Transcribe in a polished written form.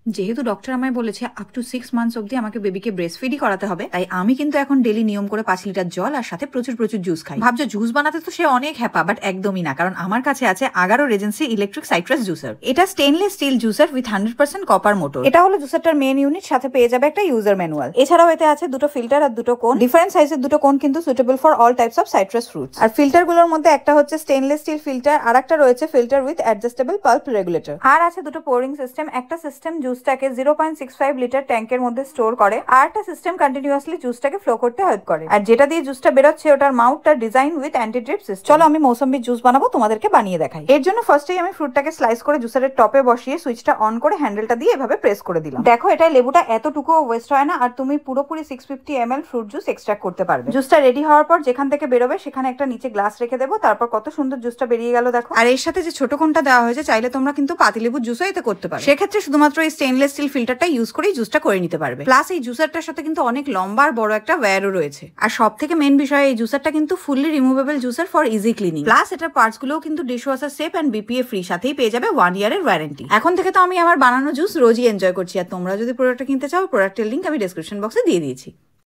যেহেতু ডক্টর আমায় বলেছে আপ টু 6 মান্থস অব্দি আমাকে বেবিকে ব্রেস্ট ফিডই করাতে হবে, তাই আমি কিন্তু এখন ডেলি নিয়ম করে 5 লিটার জল আর সাথে প্রচুর প্রচুর জুস খাই। ভাবছো জুস বানাতে তো সে অনেক হ্যাপা, বাট একদমই না, কারণ আমার কাছে আছে Agaro Regency electric citrus juicer. এটা stainless steel juicer with 100% copper motor. এটা হলো জুসারটার মেন ইউনিট, সাথে পেয়ে যাবে একটা ইউজার ম্যানুয়াল। এছাড়াও এতে আছে দুটো ফিল্টার আর দুটো কোন, ডিফারেন্ট সাইজের দুটো কোন, কিন্তু suitable for all types of citrus fruits. আর ফিল্টার গুলোর মধ্যে একটা হচ্ছে স্টেনলেস স্টিল ফিল্টার, আর একটা রয়েছে filter with adjustable pulp regulator. আর আছে দুটো পোরিং সিস্টেম, একটা সিস্টেম জুসটাকে 0.65 লিটার ট্যাঙ্কের মধ্যে স্টোর করে, আর একটা সিস্টেম কন্টিনিউয়াসলি জুসটাকে ফ্লো করতে হেল্প করে। আর যেটা দিয়ে জুসটা বেরোচ্ছে ওটার মাউথটা design with anti drip system. চলো আমি মৌসম্বির জুস বানাবো, তোমাদেরকে বানিয়ে দেখাই। এর জন্য ফার্স্টেই আমি ফ্রুটটাকে স্লাইস করে জুসারের টপে বসিয়ে সুইচটা অন করে হ্যান্ডেলটা দিয়ে এভাবে প্রেস করে দিলাম। দেখো এটা লেবুটা এতটুকুও ওয়েস্ট হয় না, আর তুমি পুরোপুরি 650 ml ফ্রুট জুস এক্সট্রাক্ট করতে পারবে। জুসটা রেডি হওয়ার পর যেখান থেকে বেরোবে সেখানে একটা নিচে গ্লাস রেখে দেবো, তারপর কত সুন্দর জুসটা বেরিয়ে গেল দেখো। আর এর সাথে যে ছোট কোনটা দেওয়া হয়েছে, চাইলে তোমরা কিন্তু পাতিলেবুর জুসও এতে করতে পারো। সেক্ষেত্রে শুধুমাত্র এই স্টেনলেস স্টিল ফিল্টারটা ইউজ করেই জুসটা করে নিতে পারবে। প্লাস এই জুসারটার সাথে কিন্তু অনেক লম্বা আর বড় একটা ওয়্যারও রয়েছে। আর সব থেকে মেন বিষয়, এই জুসারটা কিন্তু fully removable juicer for easy cleaning. Plus এটার পার্টস গুলোও কিন্তু dishwasher safe and BPA free, সাথেই পেয়ে যাবে 1 ইয়ারের ওয়ারেন্টি। এখন থেকে তো আমি আমার বানানো জুস রোজই এনজয় করছি। আর তোমরা যদি প্রোডাক্টটা কিনতে চাও, প্রোডাক্টের লিংক আমি ডেসক্রিপশন বক্সে দিয়ে দিয়েছি।